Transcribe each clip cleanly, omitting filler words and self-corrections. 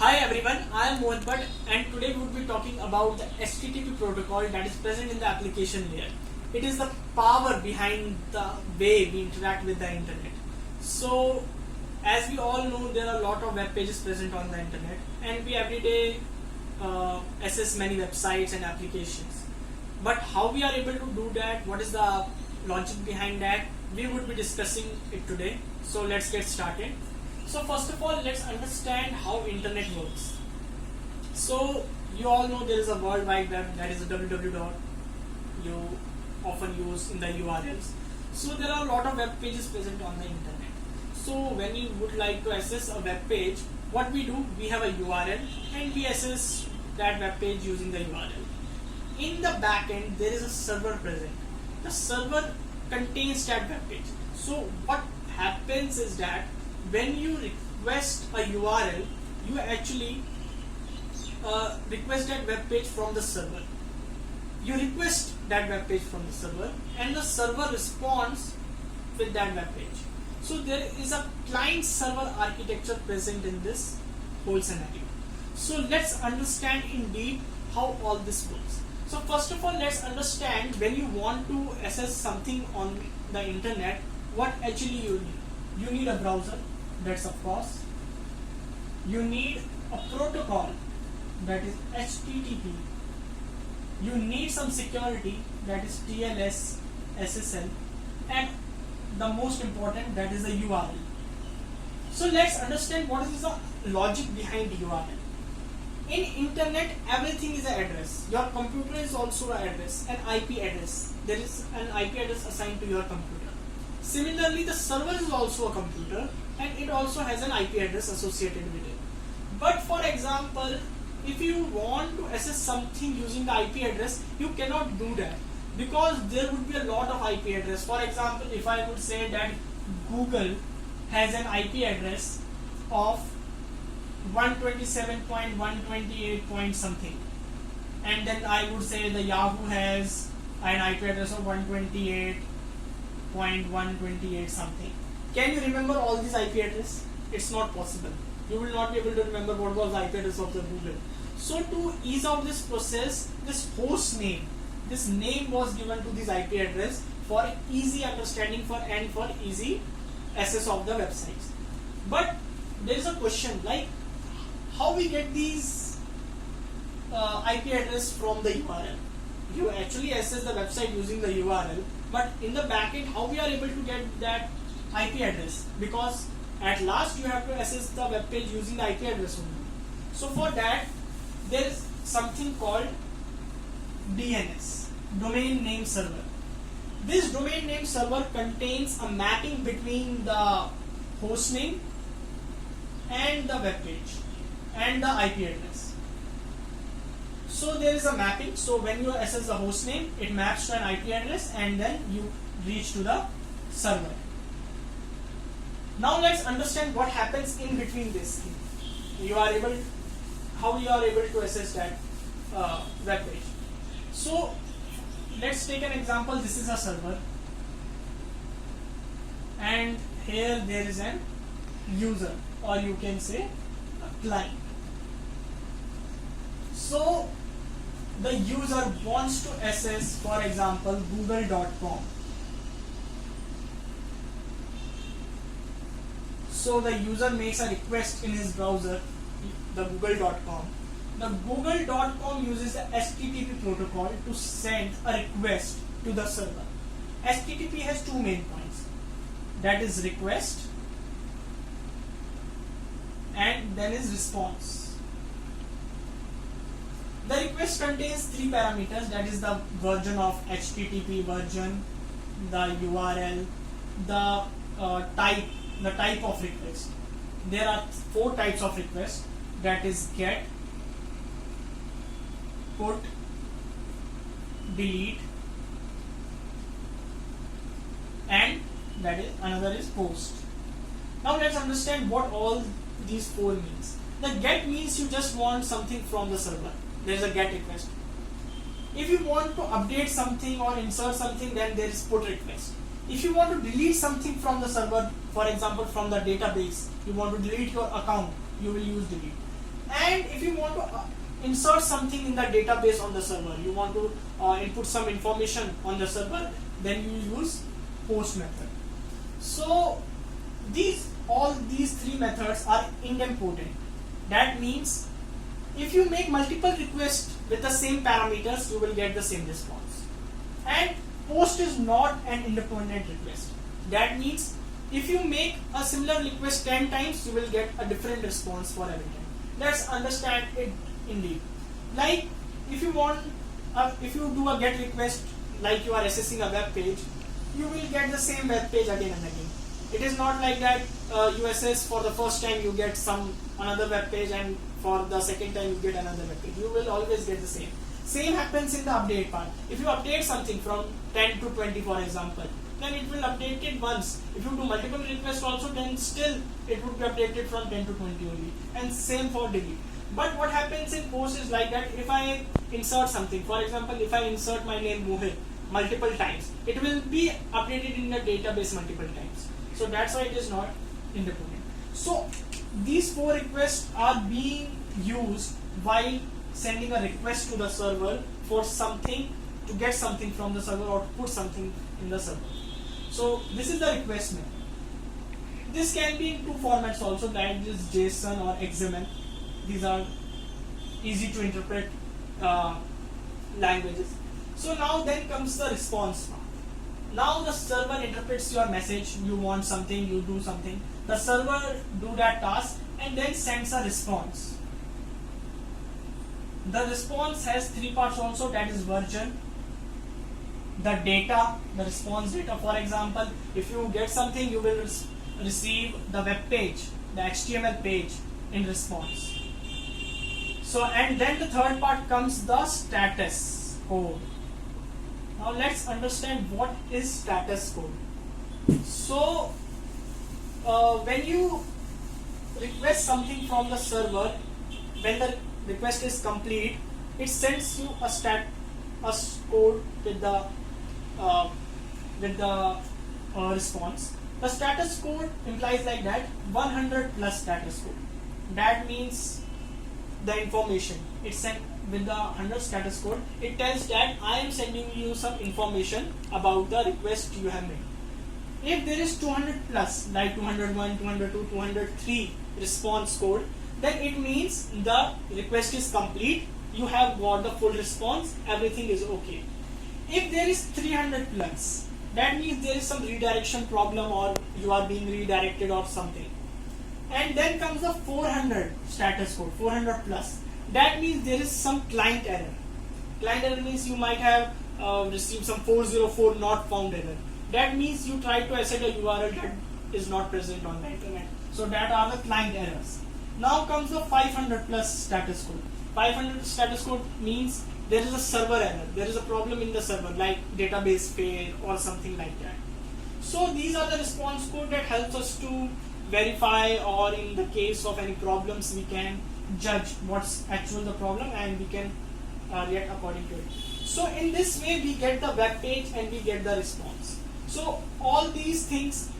Hi everyone, I am Mohan Bhatt and today we would be talking about the HTTP protocol that is present in the application layer. It is the power behind the way we interact with the internet. So, as we all know, there are a lot of web pages present on the internet and we every day access many websites and applications. But how we are able to do that, what is the logic behind that, we would be discussing it today. So let's get started. So first of all, let's understand how internet works. So you all know there is a World Wide Web, that is a www. You often use in the URLs. So there are a lot of web pages present on the internet. So when you would like to access a web page, what we do, we have a URL and we access that web page using the URL. In the backend, there is a server present. The server contains that web page. So what happens is that when you request a URL, you actually request that web page from the server. You request that web page from the server and the server responds with that web page. So there is a client server architecture present in this whole scenario. So let's understand in deep how all this works. So first of all, let's understand when you want to access something on the internet, what actually you need. You need a browser, that's of course. You need a protocol, that is HTTP. You need some security, that is TLS, SSL, and the most important, that is the URL. So let's understand what is the logic behind URL. In internet, everything is an address. Your computer is also an address, an IP address. There is an IP address assigned to your computer. Similarly, the server is also a computer and it also has an IP address associated with it. But for example, if you want to access something using the IP address, you cannot do that because there would be a lot of IP address. For example, if I would say that Google has an IP address of 127.128 point something, and then I would say the Yahoo has an IP address of 128.128 something. Can you remember all these IP address? It's not possible. You will not be able to remember what was the IP address of the Google. So to ease out this process, this host name, this name was given to this IP address for easy understanding and for easy access of the websites. But there is a question like how we get these IP address from the URL. You actually access the website using the URL, but in the backend, how we are able to get that IP address? Because at last you have to access the web page using the IP address only. So for that, there is something called DNS, domain name server. This domain name server contains a mapping between the host name and the web page and the IP address. So there is a mapping. So when you access the host name, it maps to an IP address and then you reach to the server. Now let's understand what happens in between this thing. How you are able to access that web page. So let's take an example. This is a server and here there is an user, or you can say a client. So the user wants to access, for example, google.com. So the user makes a request in his browser, the google.com. The google.com uses the HTTP protocol to send a request to the server. HTTP has two main points, that is request and then is response. The request contains three parameters, that is the version of HTTP version, the URL, the type of request. There are four types of request, that is get, put, delete, and that is another is post. Now let's understand what all these four means. The get means you just want something from the server. There is a get request. If you want to update something or insert something, then there is put request. If you want to delete something from the server, for example from the database, you want to delete your account, you will use delete. And if you want to insert something in the database on the server, you want to input some information on the server, then you use post method. So all these three methods are idempotent. That means if you make multiple requests with the same parameters, you will get the same response. And post is not an independent request. That means if you make a similar request 10 times, you will get a different response for every time. Let's understand it indeed. Like if you do a get request, like you are accessing a web page, you will get the same web page again and again. It is not like that you access for the first time, you get another web page, and for the second time you get another web page. You will always get the same. Same happens in the update part. If you update something from 10 to 20, for example, then it will update it once. If you do multiple requests also, then still it would be updated from 10 to 20 only. And same for delete. But what happens in post is like that, if I insert something, for example, if I insert my name Mohit multiple times, it will be updated in the database multiple times. So that's why it is not independent. So these four requests are being used while sending a request to the server for something, to get something from the server or to put something in the server. So this is the request method. This can be in two formats also, that is JSON or XML. These are easy to interpret languages. So now then comes the response part. Now the server interprets your message, you want something, you do something. The server do that task and then sends a response. The response has three parts also, that is version, the data, the response data. For example, if you get something, you will receive the web page, the HTML page in response. So, and then the third part comes the status code. Now let's understand what is status code. So when you request something from the server, when the request is complete, it sends you a code with the response. The status code implies like that 100 plus status code. That means the information it's sent with the 100 status code. It tells that I am sending you some information about the request you have made. If there is 200 plus, like 201, 202, 203 response code, then it means the request is complete, you have got the full response, everything is okay. If there is 300 plus, that means there is some redirection problem or you are being redirected or something. And then comes the 400 status code, 400 plus. That means there is some client error. Client error means you might have received some 404 not found error. That means you try to access a URL that is not present on the internet. So that are the client errors. Now comes the 500 plus status code. 500 status code means there is a server error. There is a problem in the server, like database fail or something like that. So these are the response code that helps us to verify, or in the case of any problems, we can judge what's actually the problem and we can react according to it. So in this way we get the web page and we get the response. So all these things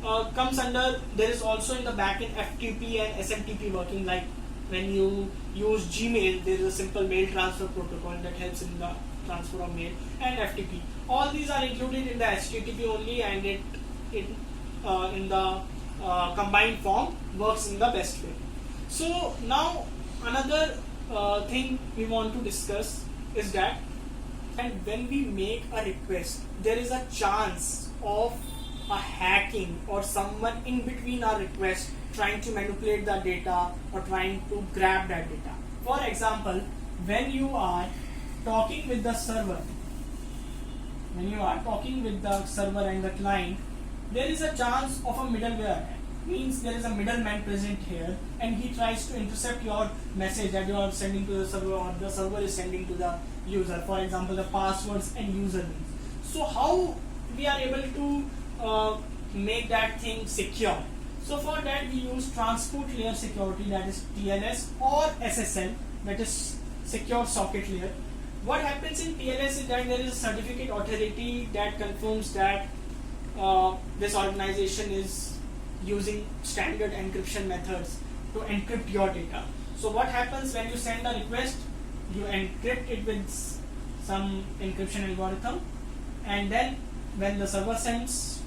comes under, there is also in the backend FTP and SMTP working, like when you use Gmail, there is a simple mail transfer protocol that helps in the transfer of mail, and FTP. All these are included in the HTTP only, and it in the combined form works in the best way. So now another thing we want to discuss is that, and when we make a request, there is a chance of a hacking or someone in between our request trying to manipulate the data or trying to grab that data. For example, when you are talking with the server, and the client, there is a chance of a middleware attack. Means there is a middleman present here and he tries to intercept your message that you are sending to the server or the server is sending to the user, for example the passwords and usernames. So how we are able to make that thing secure? So for that we use transport layer security, that is TLS, or SSL, that is secure socket layer. What happens in TLS is that there is a certificate authority that confirms that this organization is using standard encryption methods to encrypt your data. So what happens when you send a request? You encrypt it with some encryption algorithm, and then when the server sends,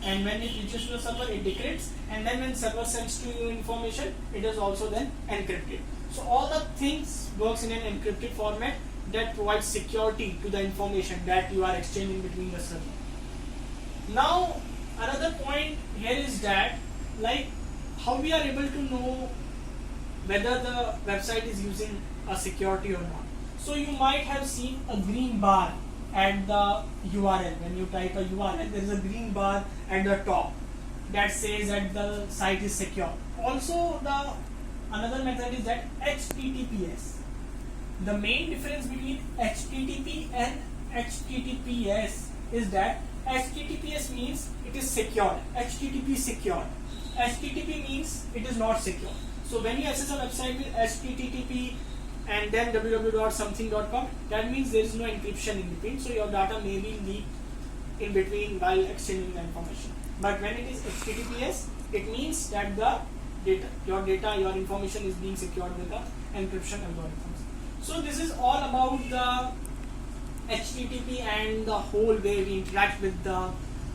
and when it reaches to the server, it decrypts, and then when server sends to you information, it is also then encrypted. So all the things works in an encrypted format that provides security to the information that you are exchanging between the server. Now another point here is that, like, how we are able to know whether the website is using a security or not. So you might have seen a green bar at the URL. When you type a URL, there is a green bar at the top that says that the site is secure. Also, the another method is that HTTPS. The main difference between HTTP and HTTPS is that HTTPS means it is secure. HTTP secure. HTTP means it is not secure. So when you access a website with HTTP and then www.something.com, that means there is no encryption in between, so your data may be leaked in between while exchanging the information. But when it is HTTPS, it means that your information is being secured with the encryption algorithms. So this is all about the HTTP and the whole way we interact with the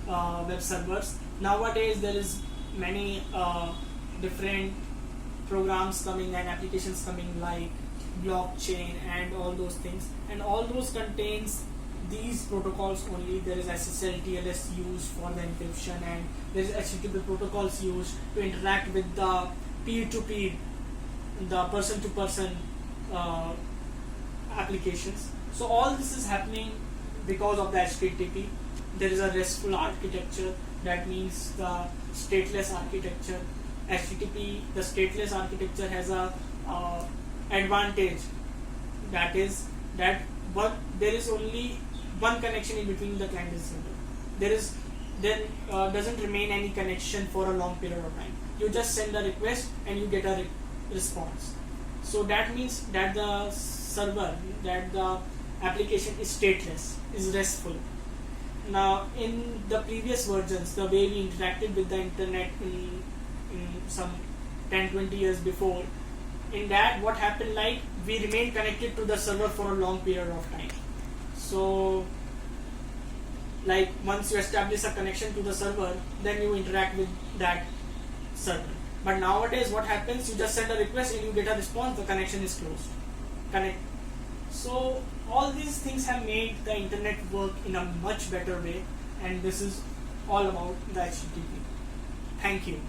web servers. Nowadays there is many different programs coming and applications coming, like blockchain and all those things, and all those contains these protocols only. There is SSL, TLS used for the encryption, and there is HTTP protocols used to interact with the peer-to-peer, the person-to-person applications. So all this is happening because of the HTTP. There is a RESTful architecture, that means the stateless architecture. HTTP, the stateless architecture, has a advantage, that is that there is only one connection in between the client and server. There doesn't remain any connection for a long period of time. You just send a request and you get a response. So that means that the server, that the application is stateless, is RESTful. Now in the previous versions, the way we interacted with the internet in some 10-20 years before, in that what happened, like, we remained connected to the server for a long period of time. So like once you establish a connection to the server, then you interact with that server. But nowadays what happens, you just send a request and you get a response, the connection is closed. So all these things have made the internet work in a much better way, and this is all about the HTTP. Thank you.